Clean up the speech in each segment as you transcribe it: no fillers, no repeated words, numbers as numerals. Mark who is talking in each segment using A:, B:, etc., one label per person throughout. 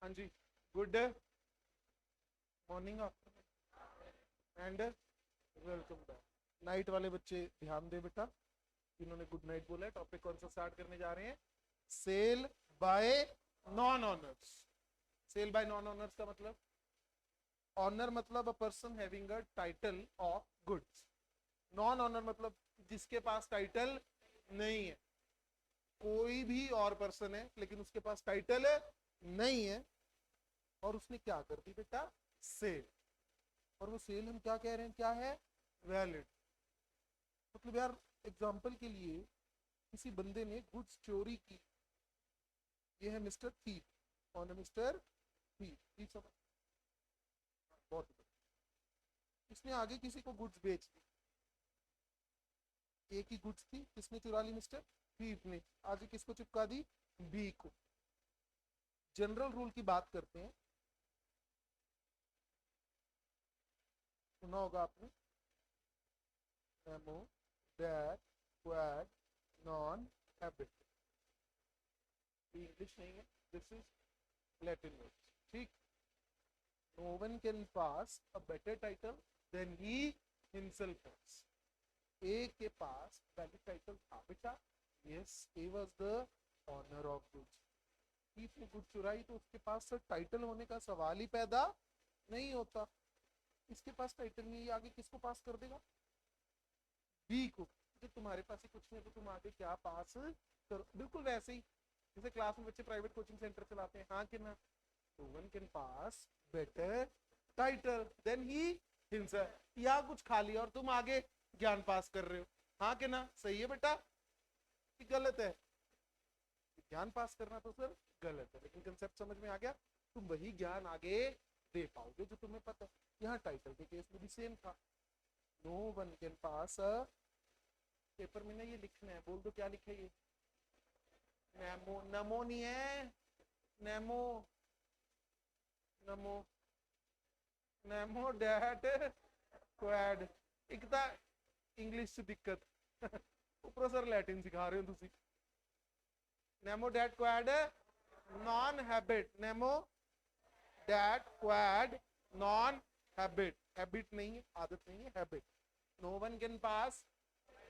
A: हाँ जी, good morning and welcome back. Night वाले बच्चे ध्यान दे बेटा, इन्होंने गुड नाइट बोला है। टॉपिक कौन सा स्टार्ट करने जा रहे हैं? Sale by non owners. Sale by non owners का मतलब, ऑनर मतलब a person having a title of goods. Non owner मतलब जिसके पास टाइटल नहीं है। कोई भी और पर्सन है लेकिन उसके पास टाइटल नहीं है और उसने क्या कर दी बेटा? सेल। और वो सेल हम क्या कह रहे हैं, क्या है? वैलिड। मतलब यार, एग्जाम्पल के लिए किसी बंदे ने गुड्स चोरी की, ये है mister thief. On mister thief, thief समझ, बहुत इसने आगे किसी को गुड्स बेच दी। ए की गुड्स थी, किसने चुरा ली? मिस्टर थीप ने। आगे किसको चिपका दी? बी को। जनरल रूल की बात करते हैं, सुना होगा आपने, memo that quad non habit. English नहीं है, दिस इज लैटिन वर्ड। ठीक। No one can pass a better title than he himself has. A के पास वैलिड टाइटल था बेटा। Yes, A was the owner of goods. Thief ने good चुराई तो उसके पास सर टाइटल होने का सवाल ही पैदा नहीं होता। इसके पास टाइटल नहीं, आगे किसको पास कर देगा? बी को। जो तुम्हारे पास ही कुछ नहीं है तो तुम आगे क्या पास करो? बिल्कुल वैसे ही जैसे क्लास में बच्चे प्राइवेट कोचिंग सेंटर चलाते हैं, हाँ कि ना? तो one can pass better title than he himself. या कुछ खा लिया और तुम आगे ज्ञान पास कर रहे हो, हाँ कि ना? सही है बेटा कि गलत है? ज्ञान पास करना तो सर गलत है, लेकिन कंसेप्ट समझ में आ गया। तुम वही ज्ञान आगे दे पाओगे जो तुम्हें पता है। यहाँ टाइटल के केस में भी सेम था। No one can pass. Paper में ना ये लिखना है, बोल दो क्या लिखे ये? नेमो, नमो नहीं है, नेमो, नमो, नेमो डैट क्वेड। एक तो इंग्लिश से दिक्कत ऊपर सर लैटिन सिखा रहे हो तुसी। Nemo dat quod non habet. Nemo dat quod non habet. Habit नहीं है, आदत नहीं है, habet. No one can pass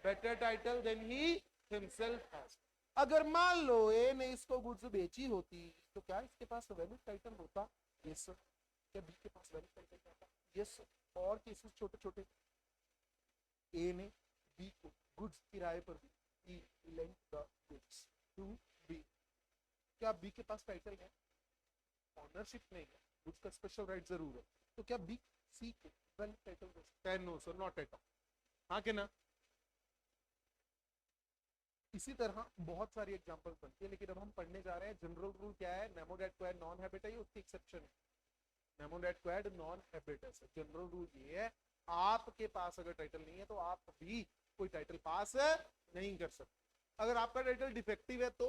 A: better title than he himself has. अगर मान लो ए ने इसको गुड्स बेची होती तो क्या इसके पास वैलिड टाइटल होता? Yes sir. क्या बी के पास वैलिड टाइटल होता? Yes sir. और केसेस छोटे छोटे, ए ने बी को गुड्स किराए पर दी, lent the goods to B. क्या बी के पास टाइटल है? ऑनरशिप नहीं है, गुड्स का स्पेशल राइट जरूर है। तो क्या बी सी को वैलिड टाइटल दे सकता है? No sir, not at all. हाँ कि ना? इसी तरह बहुत सारी एग्जांपल्स बनती है, लेकिन अब हम पढ़ने जा रहे हैं जनरल रूल क्या है। Nemo dat quod non habit है, उसकी एक्सेप्शन है। Nemo dat quod non habit है। जनरल रूल ये है, आपके पास अगर टाइटल नहीं है तो आप भी कोई टाइटल पास नहीं कर सकते। अगर आपका टाइटल डिफेक्टिव है तो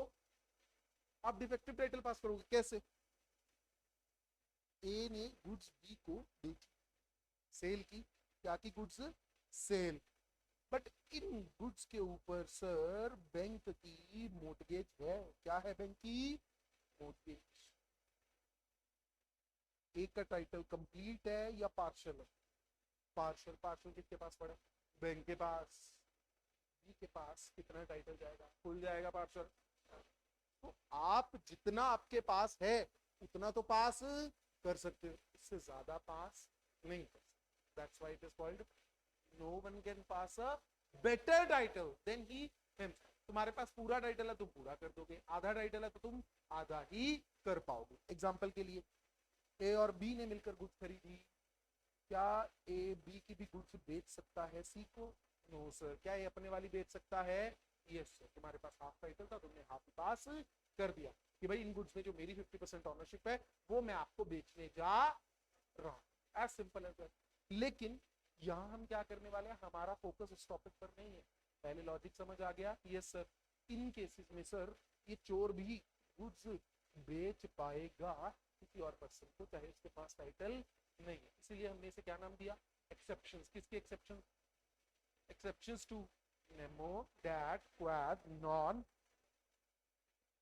A: आप डिफेक्टिव टाइटल पास करोगे कैसे? ए ने गुड्स बी को बेची, सेल की। क्या की? Goods sale. बट इन गुड्स के ऊपर सर बैंक की मोर्टगेज है। क्या है? बैंक की मोर्टगेज। एक का टाइटल कंप्लीट है या पार्शियल है? पार्शियल। पार्शियल किसके पास पड़ा? बैंक के पास। बी के पास कितना टाइटल जाएगा? खुल जाएगा पार्शियल। तो आप जितना आपके पास है उतना तो पास कर सकते हो, इससे ज्यादा पास नहीं कर सकते। That's why it is called no one can pass a better title than he himself. तुम्हारे पास पूरा टाइटल है तुम पूरा कर दोगे, आधा टाइटल है तो तुम आधा ही कर पाओगे। एग्जाम्पल के लिए, ए और बी ने मिलकर गुड्स खरीदी। क्या ए बी की भी गुड्स बेच सकता है सी को? No sir. क्या ये अपने वाली बेच सकता है? Yes sir. तुम्हारे पास हाफ टाइटल था, तुमने हाफ पास कर दिया कि भाई इन गुड्स में जो मेरी 50% ऑनरशिप है वो मैं आपको बेचने जा रहा हूं। As simple as that. लेकिन यहाँ हम क्या करने वाले हैं, हमारा फोकस इस टॉपिक पर नहीं है। पहले लॉजिक समझ आ गया? Yes sir. इन केसेस में सर ये चोर भी गुड्स बेच पाएगा किसी और पर्सन को, चाहे उसके पास टाइटल नहीं है। इसीलिए हमने इसे क्या नाम दिया? एक्सेप्शंस। किसके exception? Exceptions to nemo dat quod non.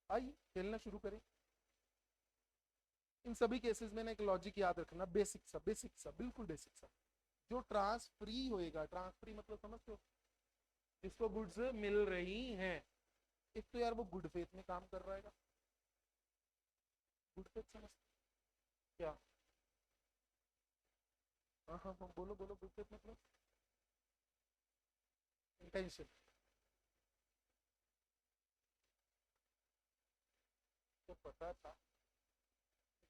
A: आइए खेलना शुरू करें। इन सभी केसेस में ना एक लॉजिक याद रखना, बेसिक सा बिल्कुल बेसिक सा। जो ट्रांसफ्री होएगा, ट्रांसफ्री मतलब समझते हो, जिसको गुड्स मिल रही हैं, एक तो यार वो गुड फेथ में काम कर रहा है। गुड फेथ समझ क्या? हाँ हाँ हाँ, बोलो बोलो, गुड फेथ मतलब इंटेंशन। तो पता था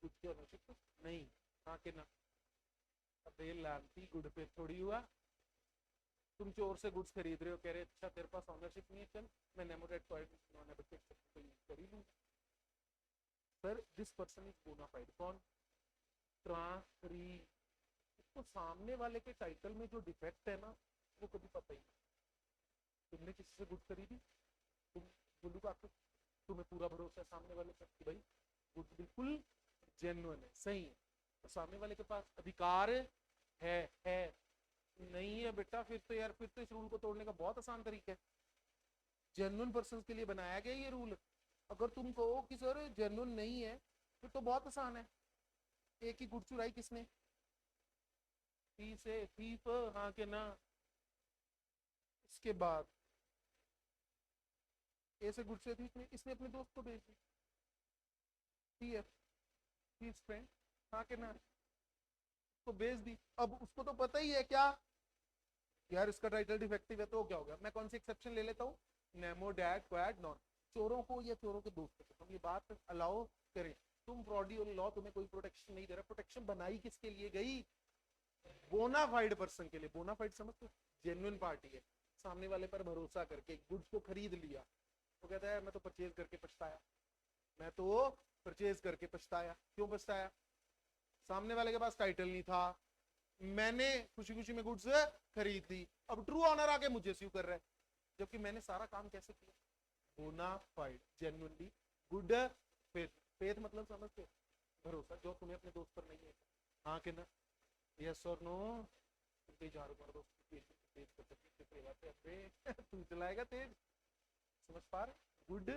A: गुड की ओनरशिप नहीं, हाँ के ना। अबे लानती, गुड फेथ थोड़ी हुआ। तुम चोर से गुड्स खरीद रहे हो, कह रहे अच्छा तेरे पास ओनरशिप नहीं है, चल मैं नेमोडेट कर ही लूंगा। Sir this person is bonafide, कौन? ट्रांसफरी। तो सामने वाले के टाइटल में जो डिफेक्ट है ना, वो कभी पता ही नहीं। तुमने किसी से गुड्स खरीदी, तुम बोलूगा आपको, तुम्हें पूरा भरोसा है सामने वाले पर कि भाई गुड्स बिल्कुल जेन्युइन है, सही है, तो सामने वाले के पास अधिकार है नहीं है बेटा, फिर तो यार फिर तो इस रूल को तोड़ने का बहुत आसान तरीका है। जेन्युइन पर्सन के लिए बनाया गया ये रूल। अगर तुम कहो कि सर जेन्युइन नहीं है, फिर तो बहुत आसान है। एक ही गुड़ चुराई किसने? थी से थीफ, हाँ के ना। इसके बाद ए से गुड़ से थी, इसने अपने दोस्त को भेज दी, ठीक है, थीफ फ्रेंड, हाँ के ना, उसको भेज दी। अब उसको तो पता ही है क्या यार इसका टाइटल डिफेक्टिव है, तो क्या हो गया? मैं कौन सी एक्सेप्शन ले लेता हूँ? Nemo dad quad non. चोरों को या चोरों के दोस्तों को हम ये बात अलाउ करें। तुम फ्रॉडी और लॉ तुम्हें कोई प्रोटेक्शन नहीं दे रहा। प्रोटेक्शन बनाई किसके लिए गई? बोनाफाइड पर्सन के लिए। बोनाफाइड समझते हो? जेन्युइन पार्टी है, सामने वाले पर भरोसा करके गुड्स को खरीद लिया। वो कहता है मैं तो परचेज करके पछताया, मैं तो परचेज करके पछताया। क्यों पछताया? सामने वाले के पास टाइटल नहीं था, मैंने खुशी खुशी में गुड्स खरीद ली, अब ट्रू ऑनर आके मुझे स्यू कर रहा है, जबकि मैंने सारा काम कैसे किया? Bonafide, genuinely, good faith. Faith मतलब समझते हो? भरोसा, जो तुम्हें अपने दोस्त पर नहीं है। हाँ कि ना? यस और नो? तुम कहीं जा रहे हो दोस्त तेज कर सकते, तू चलाएगा तेज, समझ पा रहे? गुड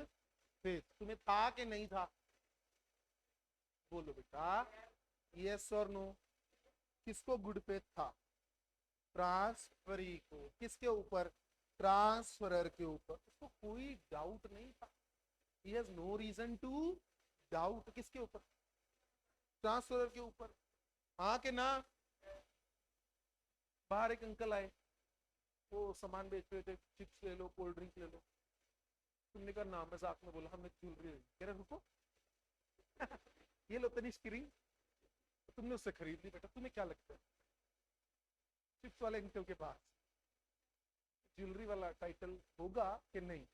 A: फेथ तुम्हें था कि नहीं था? बोलो बेटा, यस और नो? किसको गुड फेथ था? ट्रांसफरी को। किसके ऊपर? ट्रांसफरर के ऊपर। उसको कोई डाउट नहीं था, he has no reason to doubt. किसके ऊपर? ट्रांसफरर के ऊपर, हाँ के ना? बाहर एक अंकल आए, वो सामान बेच रहे थे, चिप्स ले लो, कोल्ड ड्रिंक ले लो। तुमने कहा नाम, मजाक में बोला हमने ज्वेलरी ले ली। कह रहे रुको ये लो तनिष्क रिंग, तुमने उससे खरीद ली। बेटा तुम्हें क्या लगता है चिप्स वाले अंकल के पास ज्वेलरी वाला टाइटल होगा कि नहीं?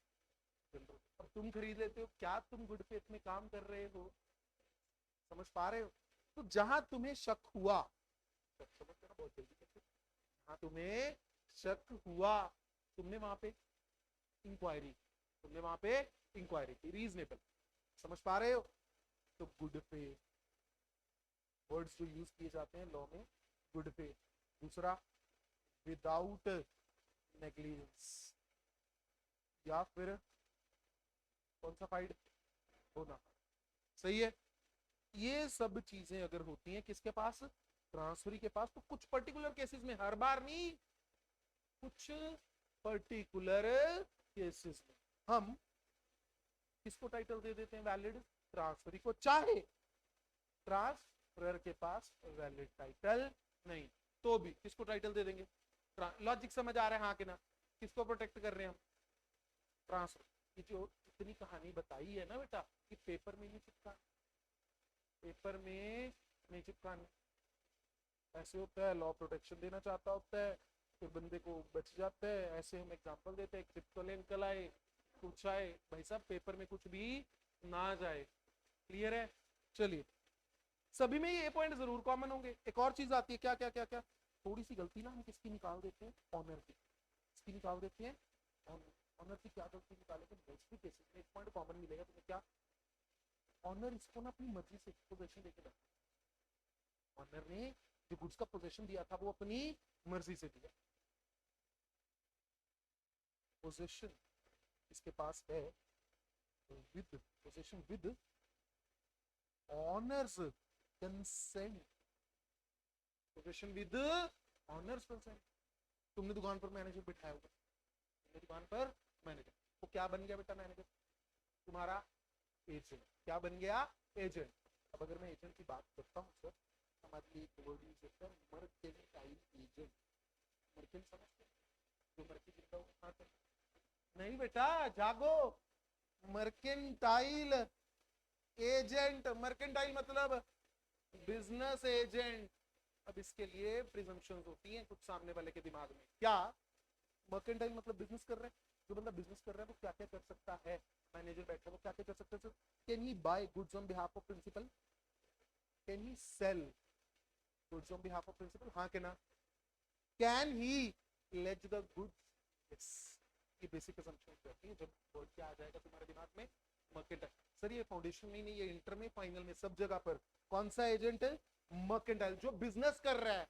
A: अब तुम खरीद लेते हो, क्या तुम गुड फेथ में काम कर रहे हो? समझ पा रहे हो? तो जहां तुम्हें शक हुआ, समझ बहुत जल्दी, जहां तुम्हें शक हुआ, तुमने वहां पे इंक्वायरी, तुमने वहां पे इंक्वायरी की, रीजनेबल। समझ पा रहे हो? तो गुड फेथ वर्ड्स जो यूज किए जाते हैं लॉ में, गुड फेथ। दूसरा, विदाउट नेग्लिजेंस, या फिर कौन सा फाइड होना। सही है? ये सब चीजें अगर होती हैं किसके पास? ट्रांसफरी के पास। तो कुछ पर्टिकुलर केसेस में, हर बार नहीं, कुछ पर्टिकुलर केसेस में हम किसको टाइटल दे देते हैं वैलिड? ट्रांसफरी को, चाहे ट्रांसफरर के पास वैलिड टाइटल नहीं तो भी किसको टाइटल दे देंगे? लॉजिक समझ आ रहा है हाँ कि ना? किसको प्रोटेक्ट कर रहे हैं हम? ट्रांसफर। ये जो इतनी कहानी बताई है ना बेटा, कि पेपर में नहीं चिपका, पेपर में नहीं चिपकाने, ऐसे होता है, लॉ प्रोटेक्शन देना चाहता होता है, फिर बंदे को बच जाता है। ऐसे हम एग्जांपल देते हैं, क्रिप्टो वाले अंकल आए, कुछ आए, भाई साहब पेपर में कुछ भी ना जाए। क्लियर है? चलिए, सभी में ये पॉइंट जरूर कॉमन होंगे। एक और चीज आती है, क्या क्या क्या क्या, थोड़ी सी गलती ना हम किसकी निकाल देते हैं? ऑनर की। किसकी निकाल देते हैं? ऑनर की। क्या गलती निकालेंगे? मोस्टली केसेस में एक पॉइंट कॉमन मिलेगा तुम्हें, क्या? ऑनर इसको ना अपनी मर्जी से पोजीशन देके रखा। ऑनर ने जो गुड्स का पोजीशन दिया था वो अपनी मर्जी से दिया। पोजीशन इसके पास है with, position with honours consent, position with honours consent. तुमने दुकान पर मैनेजर बिठाया होगा, तुमने दुकान पर मैनेजर, वो क्या बन गया बेटा मैनेजर? तुम्हारा एजेंट। क्या बन गया? एजेंट। अब अगर मैं एजेंट की बात करता हूँ सर, हमारे लिए एक वर्ड यूज होता है मर्केंटाइल एजेंट। मर्केंट समझते हैं? जो मर्केंट लिखा होगा हाँ, नहीं बेटा जागो, मर्केंटाइल एजेंट। मर्केंटाइल मतलब बिजनेस एजेंट। अब इसके लिए प्रिजम्पशंस होती हैं कुछ सामने वाले के दिमाग में। क्या? मर्केंटाइल मतलब बिजनेस कर रहे हैं, जो बंदा बिजनेस कर रहा है वो क्या क्या कर सकता है? मैनेजर बैठा है वो क्या क्या कर सकता है sir? Can he buy goods on behalf of principal? Can he sell goods on behalf of principal? हाँ के ना? Can he pledge the goods? Yes. ये बेसिक असम्पशन रहती है। जब वर्ड क्या आ जाएगा तुम्हारे दिमाग में? मर्केंटाइल। सर ये फाउंडेशन में नहीं, ये इंटर में, फाइनल में, सब जगह पर कौन सा एजेंट है? मर्केंटाइल, जो बिजनेस कर रहा है।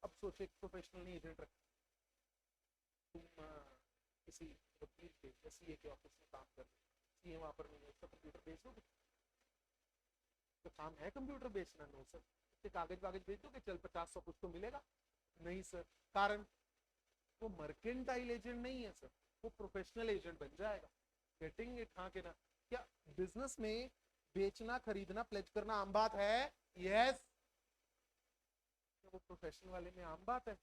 A: अब सोचे एक प्रोफेशनल नहीं एजेंट रख, तुम किसी वकील के या सीए के ऑफिस में काम कर रहे, सीए वहां पर नहीं है, उसका कंप्यूटर बेच दोगे? तो काम है कंप्यूटर बेचना? No sir. कागज वागज बेच दोगे, चल 50-100 कुछ तो मिलेगा? नहीं सर। कारण वो मर्केंटाइल एजेंट नहीं है सर, वो प्रोफेशनल एजेंट बन जाएगा। Getting it? हाँ के ना? क्या बिजनेस में बेचना, खरीदना, प्लेज करना आम बात है? यस। वो प्रोफेशनल वाले में आम बात है?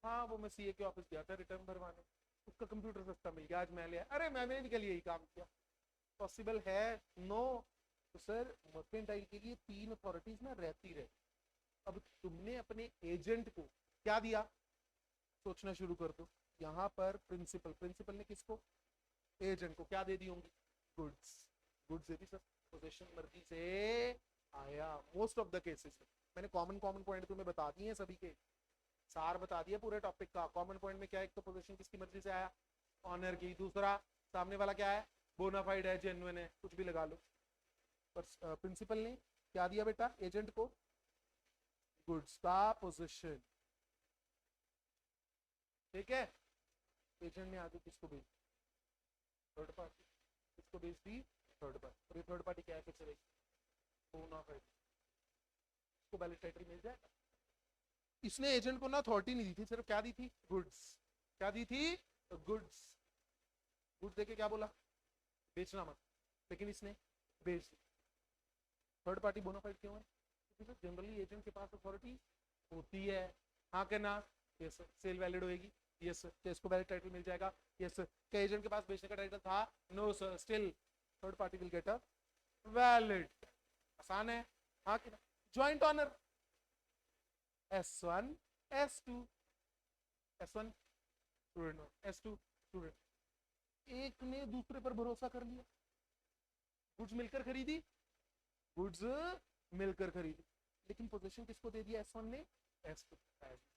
A: हाँ, वो मैं सीए के ऑफिस गया था रिटर्न भरवाने, उसका कंप्यूटर सस्ता मिल गया, आज मैं लिया। अरे मैंने भी कल यही काम किया। पॉसिबल है? नो। तो सर मर्केंटाइल के लिए 3 अथॉरिटीज ना रहती रहे। अब तुमने अपने एजेंट को क्या दिया? सोचना शुरू कर दो। यहाँ पर प्रिंसिपल, प्रिंसिपल ने किसको? एजेंट को क्या दे दी होंगी? गुड्स। गुड्स दे दी सर, पोजीशन मर्जी से आया मोस्ट ऑफ द केसेस में। मैंने कॉमन कॉमन पॉइंट तुम्हें बता दिए हैं, सभी के सार बता दिया पूरे टॉपिक का। कॉमन पॉइंट में क्या है? एक तो पोजीशन किसकी मर्जी से आया? ऑनर की। दूसरा सामने वाला क्या है? बोनाफाइड है, जेन्युइन है, कुछ भी लगा लो। पर प्रिंसिपल ने क्या दिया बेटा एजेंट को? गुड्स का पोजीशन। ठीक है। एजेंट ने आगे किसको भेज? Third party. किसको भेज दी? Third party. और ये थर्ड पार्टी क्या है? फिर से बोनाफाइड। इसको बैलेंस टाइटल मिल जाएगा। इसने एजेंट को ना अथॉरिटी नहीं दी थी, सिर्फ क्या दी थी? गुड्स। क्या दी थी? गुड्स। गुड्स देके क्या बोला? बेचना मत, लेकिन इसने बेच दी। थर्ड पार्टी बोनाफाइड क्यों है? क्योंकि जनरली एजेंट के पास अथॉरिटी होती है। हाँ के ना? Yes sir. सेल वैलिड होएगी? Yes sir. क्या इसको वैलिड टाइटल मिल जाएगा? Yes sir. क्या एजेंट के पास बेचने का टाइटल था? No sir. Still third party will get a valid. आसान है? हाँ के ना? Joint owner S1 S2, S1 student, S2 student. एक ने दूसरे पर भरोसा कर लिया, गुड्स मिलकर खरीदी, गुड्स मिलकर खरीदी, लेकिन पोजीशन किसको दे दिया? S1 ने S2।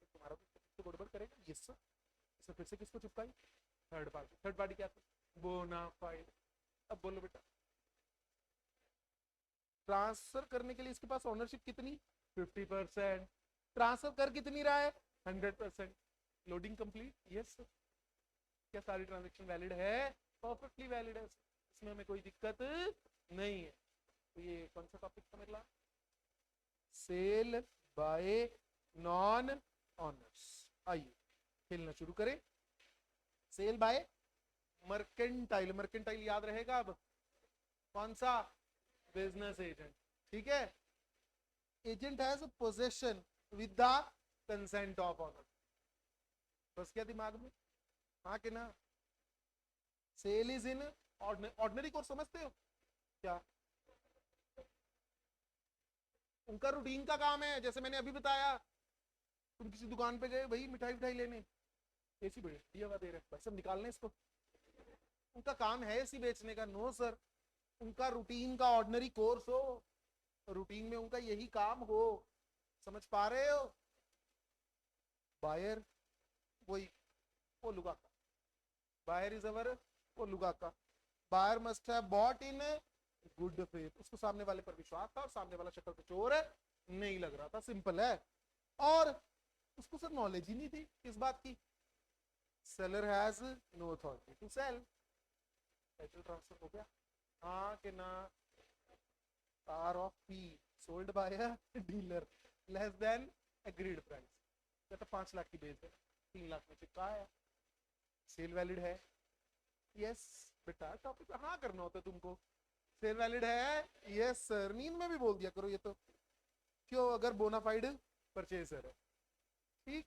A: तुम्हारा तो गड़बड़ करेगा। Yes sir. इसे फिर से किसको चिपकाई? Third party. थर्ड पार्टी क्या थी? बोनाफाइड। अब बोलो बेटा, ट्रांसफर करने के लिए इसके पास ऑनरशिप कितनी? 50%। ट्रांसफर कर कितनी रहा है? 100%। Loading complete? Yes sir. क्या सारी ट्रांजैक्शन वैलिड है? परफेक्टली वैलिड है, इसमें हमें कोई दिक्कत नहीं है। तो ये कौन सा टॉपिक था मेरा? Sale by non owners. आइए खेलना शुरू करें। Cell bye mercantile. मर्केंटाइल याद रहेगा अब? कौन सा? Business agent. ठीक है। Agent has possession with the consent of owner. बस क्या दिमाग में? हाँ कि ना? Sale is in ordinary course, समझते हो क्या? उनका रूटीन का काम है। जैसे मैंने अभी बताया, तुम किसी दुकान पे गए भाई मिठाई मिठाई लेने, एसी बढ़िया दे रहे भाई, सब निकालने इसको, उनका काम है एसी बेचने का? No sir. उनका रूटीन का ऑर्डिनरी कोर्स हो, रूटीन में उनका यही काम हो। समझ पा रहे हो? बायर वही, वो लुगा का बायर इज अवर, वो लुगा का buyer must have bought in good faith. उसको सामने वाले पर विश्वास था और सामने वाला शक्ल पे चोर नहीं लग रहा था। सिंपल है। और उसको सर नॉलेज ही नहीं थी किस बात की? Seller has no authority to sell. Title transfer हो गया? हाँ कि ना? R of P sold by a dealer less than agreed price, तो 5 लाख की बेच है, 3 लाख में चिपका है, सेल वैलिड है। यस बेटा, टॉपिक हाँ करना होता है तुमको। सेल वैलिड है, यस सर, नींद में भी बोल दिया करो ये तो, क्यों, अगर बोनाफाइड परचेजर है। ठीक,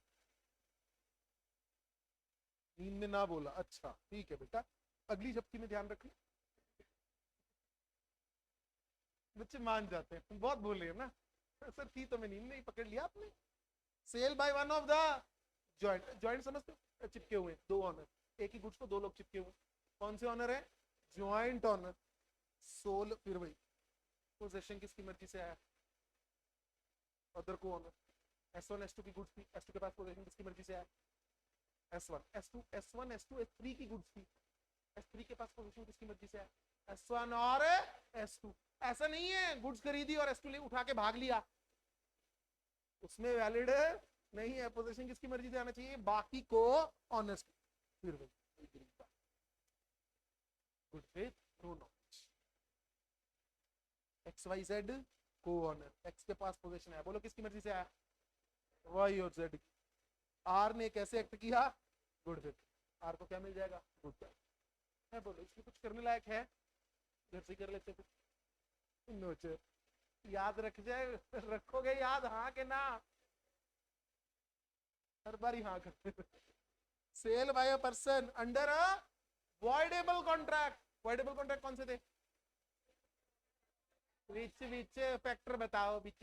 A: नींद में ना बोला, अच्छा ठीक है बेटा। अगली झपकी में ध्यान रखना, बच्चे मान जाते हैं, बहुत बोले ना सर, थी तो मैं नींद में ही, पकड़ लिया आपने। Sale by one of the joint, joint समझते हो, चिपके हुए दो ऑनर, एक ही गुड्स को दो लोग चिपके हुए, कौन से ऑनर है, ज्वाइंट ऑनर। सोल, फिर वही पोजेशन किसकी मर्जी से आया, अदर को ऑनर। S1 S2 की गुड्स थी, S2 के पास पोजेशन किसकी मर्जी से आया, S1 S2 S1 S2 S3 की गुड्स थी, S3 के पास पोजीशन किसकी मर्जी से है, S1 और S2। ऐसा नहीं है गुड्स खरीदी और S2 ले उठा के भाग लिया, उसमें वैलिड नहीं है, पोजीशन किसकी मर्जी से आना चाहिए, बाकी को ऑनर्स की। फिर वही good faith no knowledge, XYZ को ऑनर, X के पास पोजीशन है, बोलो किसकी मर्जी से आया, Y और Z की। R ने कैसे एक्ट किया, गुड फेथ, R को क्या मिल जाएगा, गुड फेथ है। बोलो इसमें कुछ करने लायक है, घर से कर लेते कुछ, नोचर याद रख जाए, रखोगे याद, हाँ के ना, हर बार हाँ करते। Sale by a person under a voidable contract, voidable contract कौन से थे, विच फैक्टर बताओ, विच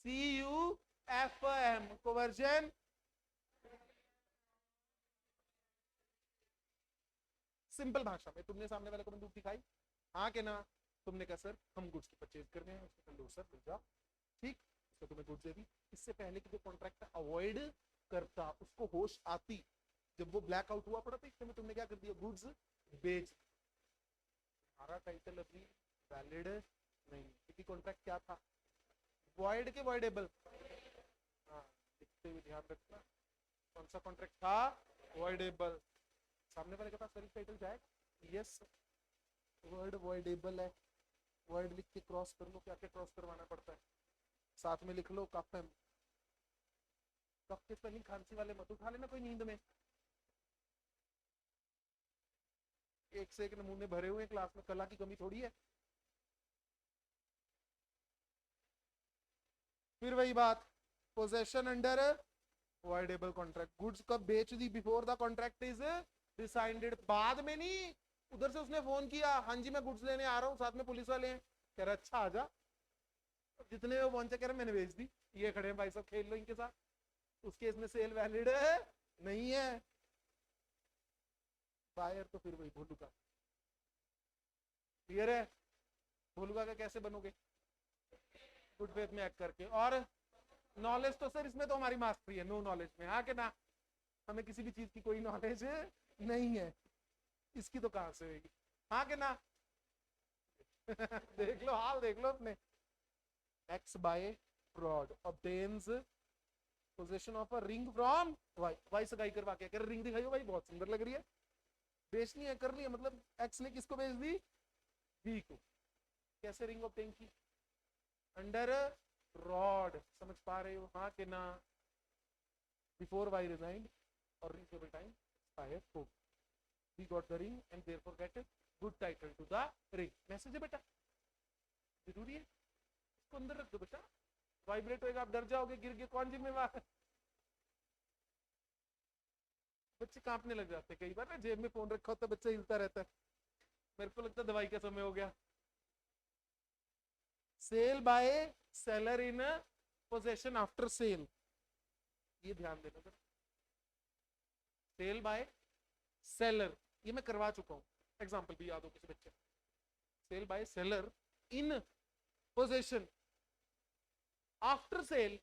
A: CUFM कन्वर्जन, सिंपल भाषा में तुमने सामने वाले को बंदूक दिखाई, हाँ के ना, तुमने कहा सर हम गुड्स की परचेज करने हैं, उसने कहा लो सर मिल जाओ, ठीक, उसको तुम्हें गुड्स दे दी। इससे पहले कि जो कॉन्ट्रैक्ट अवॉइड करता, उसको होश आती, जब वो ब्लैक आउट हुआ पड़ा था, इसमें तुमने क्या कर दिया, गुड्स बेच। हमारा टाइटल अभी वैलिड नहीं, क्योंकि कॉन्ट्रैक्ट क्या था, वॉइड के वॉइडेबल, हाँ लिखते हुए ध्यान रखना, कौन सा कॉन्ट्रैक्ट था, वॉइडेबल। सामने वाले के पास सेल्फ टाइटल जाएगा, यस वर्ड वॉइडेबल है, वर्ड लिख के क्रॉस कर लो, क्या क्या क्रॉस करवाना पड़ता है, साथ में लिख लो कफम, कफ के स्पेलिंग खांसी वाले मत उठा लेना कोई नींद में, एक से एक नमूने भरे हुए क्लास में, कला की कमी थोड़ी है। फिर वही बात, possession under voidable contract, goods कब बेच दी, before the contract is decided, बाद में नहीं, उधर से उसने फोन किया, हाँ जी मैं गुड्स लेने आ रहा हूँ, साथ में पुलिस वाले हैं, कह रहा अच्छा आजा, जितने वो पहुंचे कह रहे मैंने बेच दी, ये खड़े हैं भाई सब खेल लो इनके साथ, उस केस में सेल वैलिड है नहीं है। बायर तो फिर वही भोलू का, क्लियर है, भोलू का कैसे बनोगे, गुड फेथ में एक्ट करके। और नॉलेज तो सर इसमें तो हमारी मास्टरी है, नो नॉलेज में, हाँ के ना, हमें किसी भी चीज की कोई नॉलेज नहीं है, इसकी तो कहां से होगी, हाँ के ना। देख लो हाल देख लो अपने, X by fraud obtains possession of a ring from Y, Y सगाई करवा के, कर रिंग दिखाई हो भाई, बहुत सुंदर लग रही है, बेचनी है कर ली है, मतलब X ने किसको बेच दी, B को। कैसे रिंग ऑब्टेन की, अंडर फ्रॉड, समझ पा रहे हो, हाँ के ना, बिफोर Y resigned और reasonable time expired हो, we got the ring and therefore get a good title to the ring। Message है बेटा, जरूरी है, इसको अंदर रख दो बेटा, वाइब्रेट होएगा आप डर जाओगे, गिर के कौन जिम्मेवार। बच्चे कांपने लग जाते कई बार ना, जेब में फोन रखा होता है बच्चा हिलता रहता है, मेरे को लगता है दवाई का समय हो गया। Sale by seller in possession after sale, ये ध्यान देना सर, सेल बाय सेलर ये मैं करवा चुका हूं, एग्जांपल भी याद हो किसी बच्चे, sale by seller in possession after sale,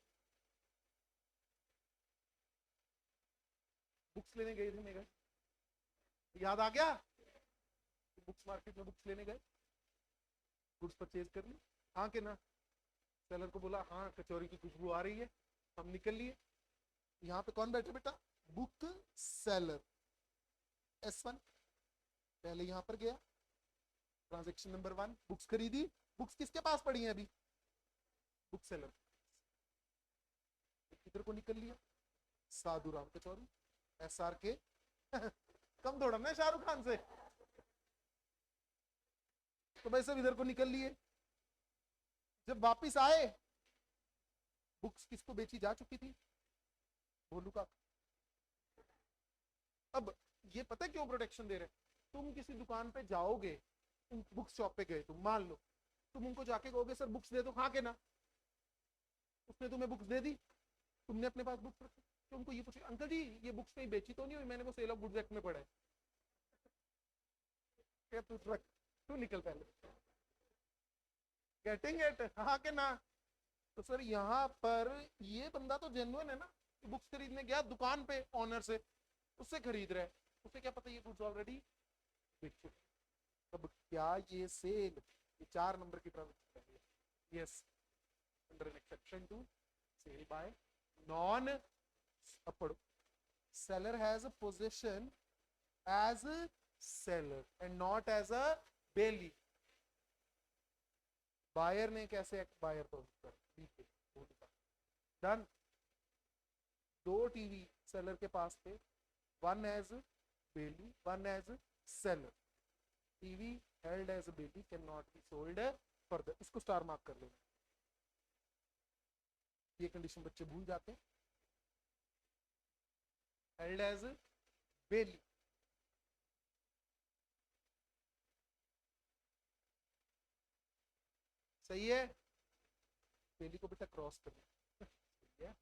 A: books लेने गए थे, गए याद आ गया, बुक्स मार्केट में बुक्स लेने गए, गुड्स परचेज कर ली, हाँ के ना, सेलर को बोला हाँ कचौरी की खुशबू आ रही है, हम निकल लिए, यहाँ पे कौन बैठे बेटा, बुक सेलर, S1 पहले यहां पर गया, ट्रांजैक्शन नंबर 1 बुक्स खरीदी, बुक्स किसके पास पड़ी हैं अभी? Book seller. किधर को निकल लिया? साधु राम कचौरी, SRK। कम थोड़ा ना शाहरुख खान से। तो भाई सब इधर को निकल लिए। जब वापिस आए, बुक्स किसको बेची जा चुकी थी? भोलू का। अब ये पता है क्यों प्रोटेक्शन दे रहे? तुम किसी दुकान पे जाओगे, तुम बुक शॉप पे गए, तुम मान लो तुम उनको जाके कहोगे सर बुक्स दे दो, हाँ के ना? उसने तुम्हें बुक्स दे दी, तुमने अपने पास बुक्स रखी, तो उनको ये पूछे अंकल जी ये बुक्स कहीं बेची तो नहीं हुई? मैंने वो सेल ऑफ गुड्स एक्ट में पढ़ा है। क्या तू रख, तू निकल पहले। गेटिंग इट, हाँ के ना? तो सर यहाँ पर ये बंदा तो जेन्युइन है ना, बुक्स खरीदने गया दुकान पे ऑनर से, उससे खरीद रहा है, उसे क्या पता ये गुड्स ऑलरेडी बिक चुके। अब क्या ये सेल, ये 4 नंबर की ट्रांजेक्शन है? Yes, under an exception to sale by non, अब पढ़ो, seller has a position as a seller and not as a bailey। Buyer ने कैसे एक्ट बायर तो डन। 2 टीवी सेलर के पास थे, 1 as bailee, 1 as seller. TV held as bailee can not be sold further. इसको star mark कर लेना। ये कंडीशन बच्चे भूल जाते हैं। हेल्ड एज बेली, सही है? बेली को बेटा क्रॉस करना, ठीक है?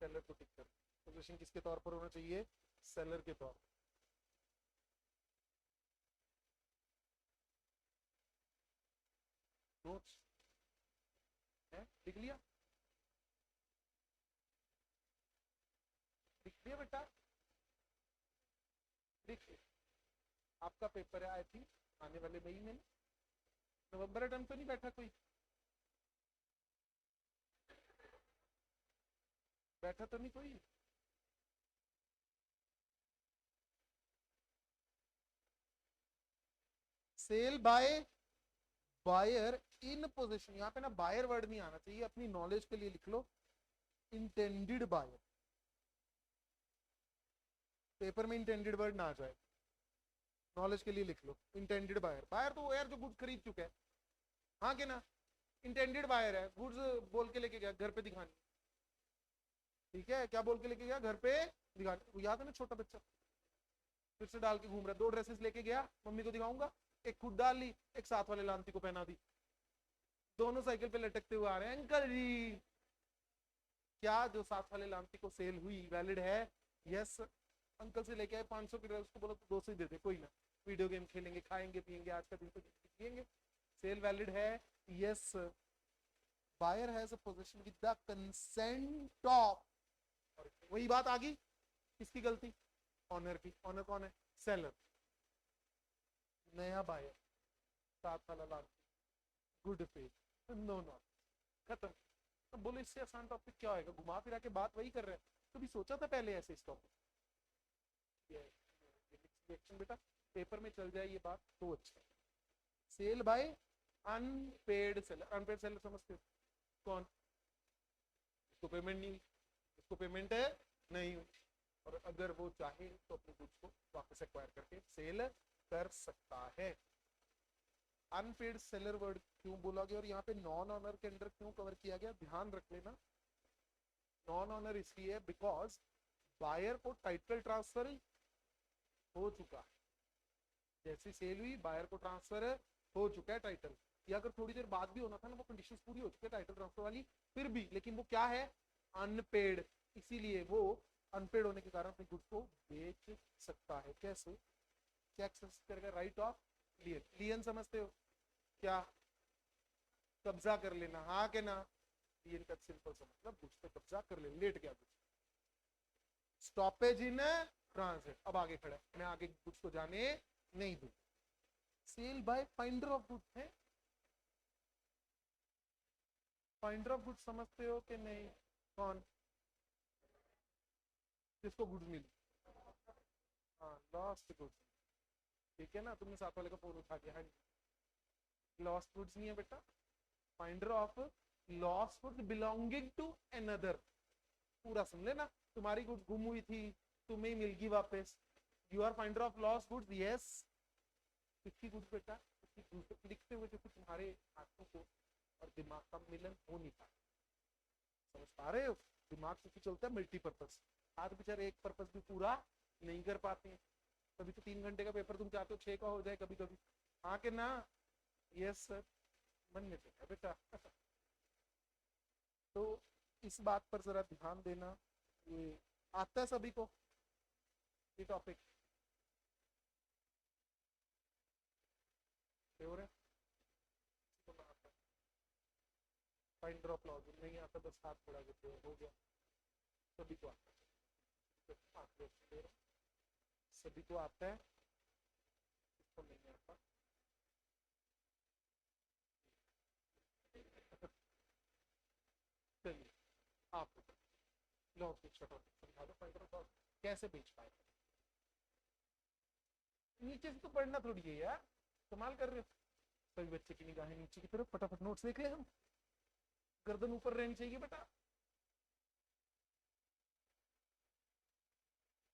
A: सेलर को टिक कर, पोजीशन किसके तौर पर होना चाहिए? सेलर के तौर पर। नोट्स है, लिख लिया? लिख लिया बेटा? लिख, आपका पेपर है आई थिंक आने वाले मई में, नवंबर टर्म तो नहीं बैठा कोई? बैठा तो नहीं कोई? Sale by buyer in position, यहाँ पे ना बायर वर्ड नहीं आना चाहिए, अपनी नॉलेज के लिए लिख लो इंटेंडेड बायर। पेपर में इंटेंडेड वर्ड ना आ जाए, नॉलेज के लिए लिख लो इंटेंडेड बायर। बायर तो वो यार जो गुड्स खरीद चुका है, हाँ के ना? इंटेंडेड बायर है, गुड्स बोल के लेके गया घर पे दिखाने, ठीक है? क्या बोल के लेके गया? घर पे दिखाने। वो याद है ना छोटा बच्चा फिर से डाल के घूम रहा है, 2 ड्रेसेस लेके गया, मम्मी को दिखाऊंगा, एक खुद डाल ली, एक साथ वाले लांती को पहना दी, दोनों साइकिल पे लटकते हुए आ रहे हैं। अंकल जी क्या जो साथ वाले लांती को सेल हुई वैलिड है? यस। अंकल से लेके आए 500 की ड्रेस, उसको बोलो तो 200 ही दे दे, कोई ना, वीडियो गेम खेलेंगे, खाएंगे पियेंगे, आज का दिन तो पियेंगे। सेल वैलिड है? Yes. Buyer has a position with the consent of, वही बात आ गई, किसकी गलती? ऑनर की। ऑनर कौन है? सेलर। नया बायर, साथ वाला लांती, गुड फेथ, नो नॉट, खत्म। तो बोलो इससे आसान टॉपिक क्या होगा? घुमा फिरा के बात वही कर रहे हैं, कभी सोचा था पहले ऐसे इस टॉपिक? बेटा पेपर में चल जाए ये बात तो अच्छा। Sale by unpaid seller, unpaid seller समझते हो कौन? इसको पेमेंट नहीं हुई, इसको पेमेंट है नहीं हुई, और अगर वो चाहे तो अपने गुड्स को वापस एक्वायर करके सेल कर सकता है। अनपेड सेलर वर्ड क्यों बोला गया और यहाँ पे नॉन ऑनर के अंदर क्यों कवर किया गया? ध्यान रख लेना, नॉन ऑनर इसलिए बिकॉज बायर को टाइटल ट्रांसफर हो चुका है, जैसी सेल हुई बायर को ट्रांसफर हो चुका है टाइटल। या अगर थोड़ी देर बाद भी होना था ना, वो कंडीशंस पूरी हो चुकी है टाइटल ट्रांसफर वाली, फिर भी, लेकिन वो क्या है? अनपेड, इसीलिए वो अनपेड होने के कारण अपने गुड्स को बेच सकता है। कैसे? क्या एक्सेस करेगा? Right of लियन। लियन समझते हो क्या? कब्जा कर लेना, हाँ के ना? लियन का सिंपल सा मतलब गुड्स पे कब्जा कर ले, लेट गया गुड्स। स्टॉपेज इन ट्रांजिट, अब आगे खड़ा है, मैं आगे गुड्स को जाने नहीं दूं। Sale by finder of goods है, फाइंडर ऑफ गुड्स समझते हो कि नहीं? कौन? जिसको गुड्स मिली, हाँ लॉस्ट गुड्स, ठीक है ना? तुमने साथ वाले का फोन उठा दिया है, लॉस्ट गुड्स नहीं है बेटा, finder of lost goods belonging to another. पूरा सुन लेना, तुम्हारी गुड्स गुम हुई थी, तुम्हें मिल गई वापस, you are finder of lost goods. Yes, किसकी गुड्स बेटा? लिखते हुए देखो तुम्हारे हाथों को और दिमाग का मिलन हो नहीं पाता। समझ पा रहे हो? दिमाग से चलता है मल्टीपर्पज, हाथ बेचारे एक पर्पज भी पूरा नहीं कर पाते हैं। कभी तो 3 घंटे का पेपर तुम चाहते हो 6 का हो जाए कभी कभी, हाँ के ना? यस सर, मन में तो है बेटा। तो इस बात पर जरा ध्यान देना। ये आता है सभी को ये टॉपिक? फाइंडर ऑफ लॉज नहीं आता, बस हाथ थोड़ा हो गया। सभी को आता है, सभी को आता है, इसको नहीं आता। चलिए आप लॉज समझा दो, फाइंडर ऑफ लॉज कैसे बेच पाए। नीचे से तो पढ़ना थोड़ी है यार, कमाल कर रहे हो। सभी बच्चे की निगाहें नीचे की तरफ, फटाफट नोट्स देख ले हम। गर्दन ऊपर रहनी चाहिए बेटा।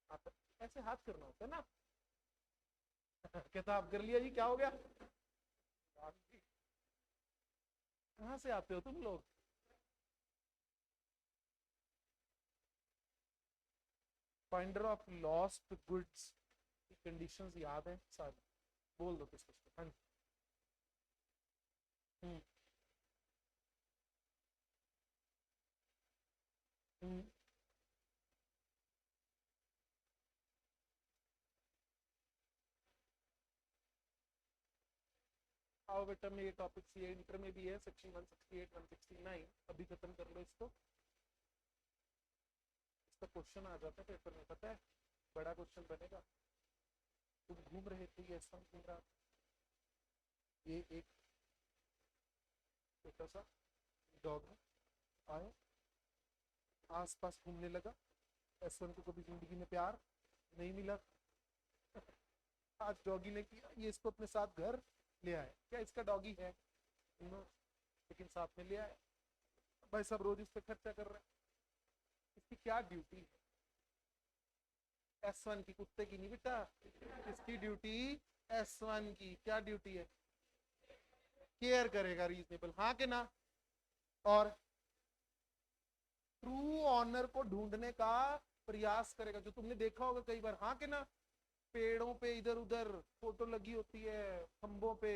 A: आप ऐसे हाथ करना होता है ना। कहता आप कर लिया जी, क्या हो गया? कहां से आते हो तुम लोग? फाइंडर ऑफ लॉस्ट गुड्स की कंडीशंस याद है सारी? बोल दो किसको? हाँ जी। हम्म। आओ बेटा, में ये टॉपिक सी इंटर में भी है, सेक्शन 168 169, अभी खत्म कर लो इसको। इसका क्वेश्चन आ जाता है पेपर में, पता है? बड़ा क्वेश्चन बनेगा। तुम घूम रहे थे, ये ऐसा घूम रहा, ये एक छोटा सा डॉग आया, आसपास घूमने लगा। S1 को कभी जिंदगी में प्यार नहीं मिला, आज डॉगी ने किया, ये इसको अपने साथ घर ले आए। क्या इसका डॉगी है? नो, लेकिन साथ में ले आए। भाई सब रोज इस पे खर्चा कर रहे हैं। इसकी क्या ड्यूटी है? S1 की, कुत्ते की नहीं बेटा। इसकी ड्यूटी S1 की क्या ड्यूटी है? केयर करेगा, रीजनेबल, हाँ के ना? और ट्रू ऑनर को ढूंढने का प्रयास करेगा, जो तुमने देखा होगा कई बार, हाँ के ना? पेड़ों पे इधर उधर फोटो लगी होती है, खंभों पे,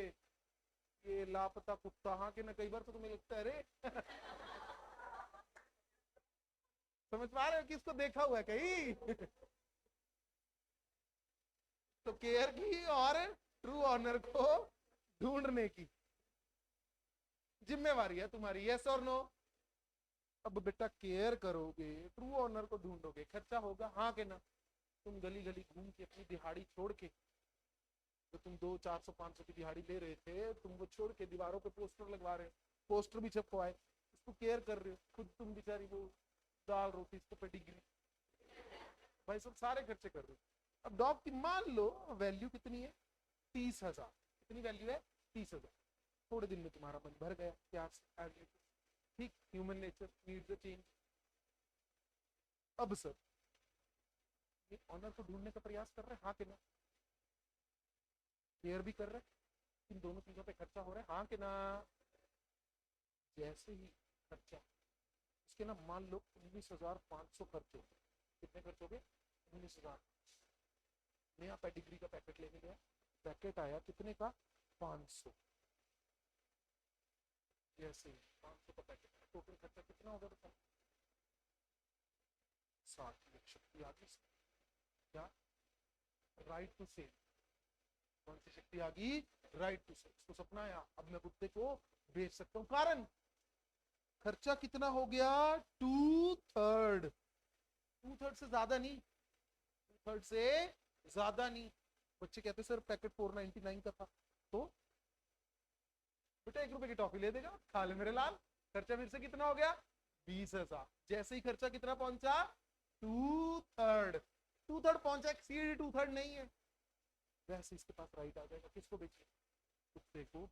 A: ये लापता कुत्ता, हाँ के ना? कई बार तो तुम्हें लगता है अरे समझ पा रहे हो किसको देखा हुआ है कहीं? तो केयर की और ट्रू ऑनर को ढूंढने की जिम्मेवारी है तुम्हारी। यस और नो? अब बेटा केयर करोगे, ट्रू ऑनर को ढूंढोगे, खर्चा होगा, हाँ के ना? तुम गली गली घूम के अपनी दिहाड़ी छोड़ के, तो तुम 200 400 500 की दिहाड़ी ले रहे थे, तुम वो छोड़ के दीवारों पे पोस्टर लगवा रहे हो, पोस्टर भी छपवाए, उसको केयर कर रहे हो। खुद तुम बेचारी वो दाल रोटी, इसको पेडिग्री, भाई सब सारे खर्चे कर रहे हो। अब डॉग की मान लो वैल्यू कितनी है? 30,000। कितनी वैल्यू है? 30,000। थोड़े दिन में तुम्हारा मन भर गया प्यार से, ठीक, human nature needs a change. अब सर ये ऑनर को ढूंढने का प्रयास कर रहे हैं, हाँ कि ना? केयर भी कर रहे हैं, इन दोनों चीजों पे खर्चा हो रहा है, हाँ कि ना? जैसे ही खर्चा इसके ना, मान लो 19,500 खर्च हो गए। कितने खर्च हो गए? 19,000। नया पेडिग्री का पैकेट लेने गया, पैकेट आया कितने का? 500। जैसे 500 का पैकेट, टोटल खर्चा कितना होगा बताओ? 60 लाख। शक्ति आ गई क्या? Right to sell. कौन सी शक्ति आ गई? Right to sell. उसको सपना आया, अब मैं कुत्ते को बेच सकता हूँ। कारण खर्चा कितना हो गया? 2/3। 2/3 से ज्यादा नहीं, 2/3 से ज्यादा नहीं। बच्चे कहते सर पैकेट 499 का था, तो बेटा 1 रुपए की टॉफी ले देगा, खा ले मेरे लाल। खर्चा फिर से कितना हो गया? 20,000। जैसे ही खर्चा कितना पहुंचा? 2/3। 2/3 पहुंचा, सीधी 2/3 नहीं है। वैसे इसके पास राइट आ जाएगा, किसको बेचे? कुत्ते को।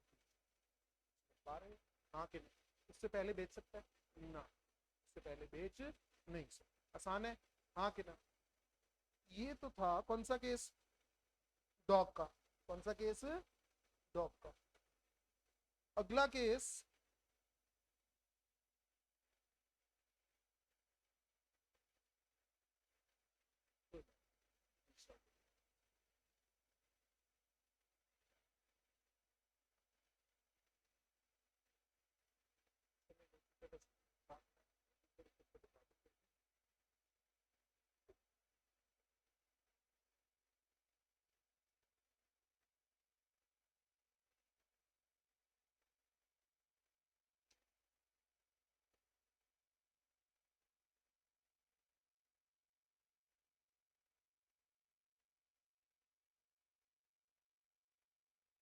A: पा रहे हो? हाँ कि नहीं? उससे पहले बेच सकता है ना? उससे पहले बेच नहीं सकता। आसान है, हाँ कि ना? ये तो था कौन सा केस? डॉग का। कौन सा केस? डॉग का। अगला केस,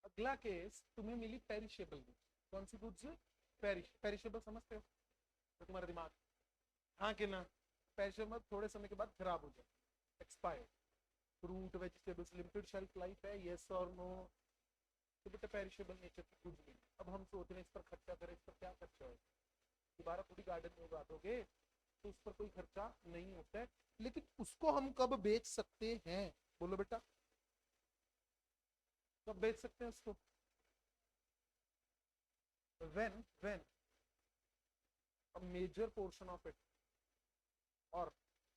A: अगला केस तुम्हें मिली पेरिशेबल गुड्स। कौन सी गुड्स? पेरिशेबल समझते हो तो तुम्हारा दिमाग, हाँ कि ना? पेरिशेबल थोड़े समय के बाद खराब हो जाए, expire. Fruit vegetables limited shelf life है, यस और नो? तो बेटा पेरिशेबल नेचर की गुड्स नहीं। अब हम सोच रहे हैं इस पर खर्चा करें, इस पर क्या खर्चा है? दोबारा थोड़ी गार्डन में उगा दोगे, तो उस पर कोई खर्चा नहीं होता है। लेकिन उसको हम कब बेच सकते हैं? बोलो बेटा, कब बेच सकते हैं उसको? when a major portion of it, or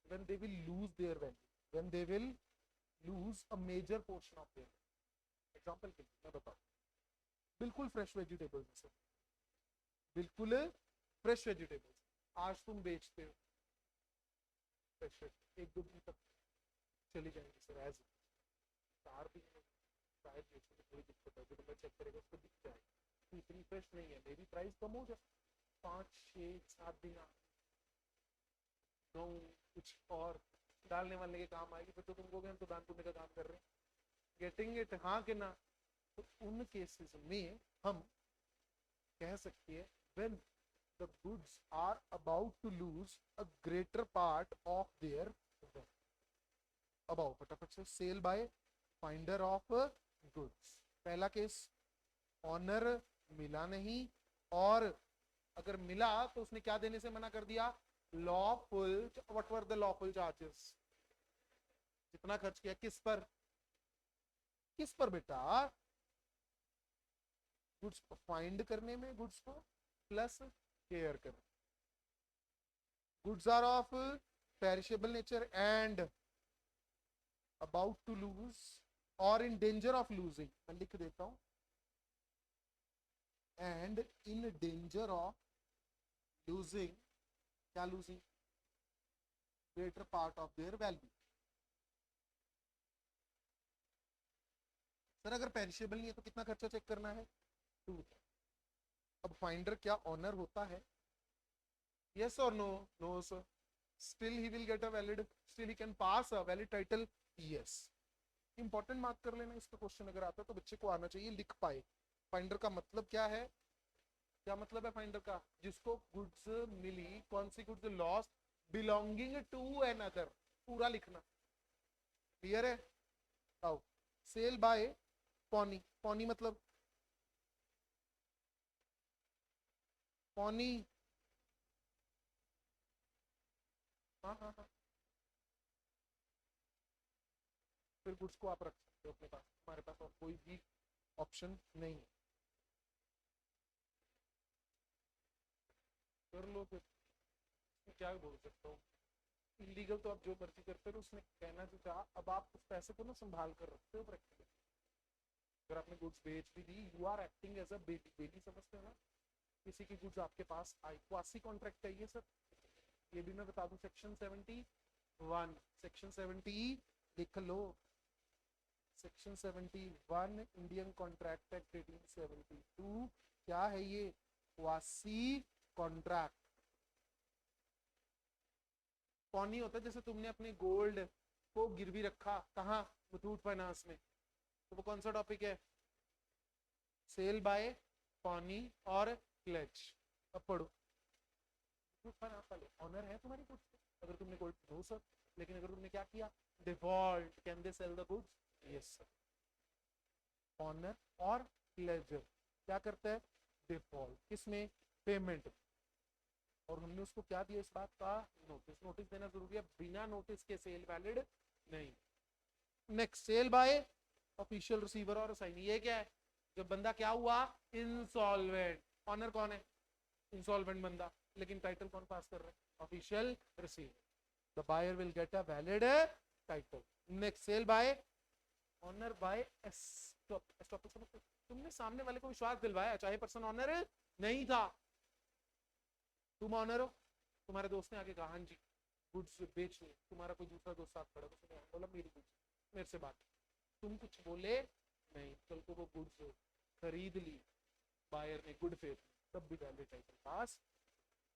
A: when they will lose their value, when they will lose a major portion of their value. Example के लिए मैं बताऊं, बिल्कुल फ्रेश वेजिटेबल्स है, बिल्कुल फ्रेश वेजिटेबल्स आज तुम बेचते हो, फ्रेश एक दो दिन तक चली जाएंगी सर, एज 4 दिन में शायद बेचने में थोड़ी दिक्कत है, जो मैं चेक करेगा उसको दिख जाएगा तो इतनी फ्रेश नहीं है, मेरी प्राइस कम हो जाए। 5 6 7 दिन गेहूँ कुछ और डालने वालने के काम आएगी, फिर तो तुम कहोगे हम तो दान पुण्य का काम कर रहे हैं। गेटिंग इट, हाँ कि ना? तो उन केसेस में हम कह सकते हैं when the goods are about to lose a greater part of their value. About फटाफट से, sale by finder of goods. पहला केस, ऑनर मिला नहीं, और अगर मिला तो उसने क्या देने से मना कर दिया? Lawful. What were the lawful charges? जितना खर्च किया किस पर? किस पर बेटा? गुड्स फाइंड करने में, गुड्स को प्लस केयर करने। Goods are of perishable nature and about to lose और इन डेंजर ऑफ लूजिंग, मैं लिख देता हूं, and in danger of losing. क्या losing? Greater part of their value. Sir अगर पेरिशेबल नहीं है तो कितना खर्चा चेक करना है? 2। अब फाइंडर क्या ऑनर होता है? यस और नो? No sir. Still he will get a valid, still he can pass a valid title, yes. Important mark कर लेना इसका, क्वेश्चन अगर आता है तो बच्चे को आना चाहिए, लिख पाए। फाइंडर का मतलब क्या है? क्या मतलब है फाइंडर का? जिसको गुड्स मिली, कौन सी goods? Lost belonging to another, पूरा लिखना। क्लियर है? आओ, सेल बाय पॉनी। पॉनी मतलब पॉनी, हाँ हाँ हाँ। फिर गुड्स को आप रख सकते हो अपने पास, हमारे पास और कोई भी ऑप्शन नहीं है। कर लो फिर, क्या बोल सकता हूँ? इलीगल तो आप जो मर्जी करते हो, उसने कहना जो चाहा। अब आप उस पैसे को ना संभाल कर रखते हो प्रैक्टिकली। अगर आपने गुड्स बेच भी दी, you are acting as a bailee. Bailee समझते हो ना? किसी की गुड्स आपके पास आई, क्वासी कॉन्ट्रैक्ट है ये सर। ये भी मैं बता दूं, सेक्शन 71, सेक्शन 70 लिख लो। सेक्शन 71 इंडियन कॉन्ट्रैक्ट एक्ट 1872, क्या है ये? Quasi contract. कौन नहीं होता? जैसे तुमने अपने गोल्ड को गिरवी रखा, कहाँ? मुथूट फाइनेंस में, तो वो कौन सा टॉपिक है? सेल बाय पॉनी और प्लेज। अब पढ़ो, मुथूट फाइनेंस वाले ऑनर है तुम्हारी गुड्स पे अगर तुमने गोल्ड, नो सर। लेकिन अगर तुमने क्या किया? Default, can they sell the goods? Yes sir. Owner और प्लेजर क्या करता है? डिफॉल्ट किसमें, पेमेंट। और हमने उसको क्या दिया इस बात का, नोटिस। नोटिस देना जरूरी है, बिना नोटिस के सेल वैलिड नहीं। Next, sale by official receiver और असाइनी। ये क्या है, जब बंदा क्या हुआ, इंसॉल्वेंट। ऑनर कौन है, इंसॉल्वेंट बंदा, लेकिन टाइटल कौन पास कर रहा है, official receiver. The buyer will get a valid title. Next, sale by owner by estoppel. तुमने सामने वाले को विश्वास दिलवाया, चाहे पर्सन ऑनर नहीं था, तुम ऑनर हो, तुम्हारे दोस्त ने आगे कहा हाँ जी गुड्स बेच लिए, तुम्हारा कोई दूसरा दोस्त साथ खड़ा, उसने बोला मेरी गुड्स, मेरे से बात, तुम कुछ बोले नहीं, कल को वो गुड्स खरीद ली बायर ने गुड फेथ, तब भी valid title pass.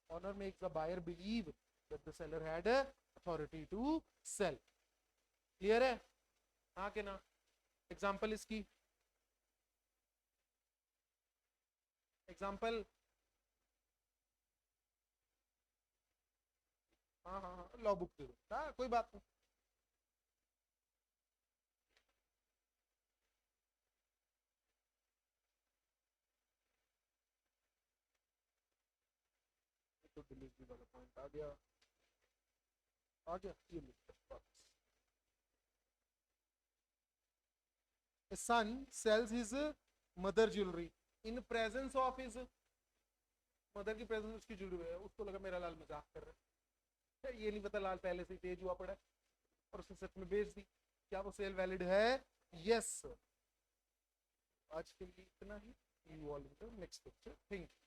A: Owner makes the buyer believe that the seller had authority to sell. Clear है, हाँ के ना। एग्जांपल इसकी, एग्जांपल, हाँ हाँ हाँ, लॉ बुक दे दो, हाँ कोई बात नहीं। तो डिलीवरी वाला पॉइंट आ गया, आ गया, ये लिखो। A son sells his mother jewelry in presence of his mother की प्रेजेंस, उसकी ज्वेलरी है, उसको लगा मेरा लाल मजाक कर रहा है, ये नहीं पता लाल पहले से तेज हुआ पड़ा है, और उसने सच में बेच दी। क्या वो सेल वैलिड है, यस। आज के लिए इतना ही, you all next lecture, thank you.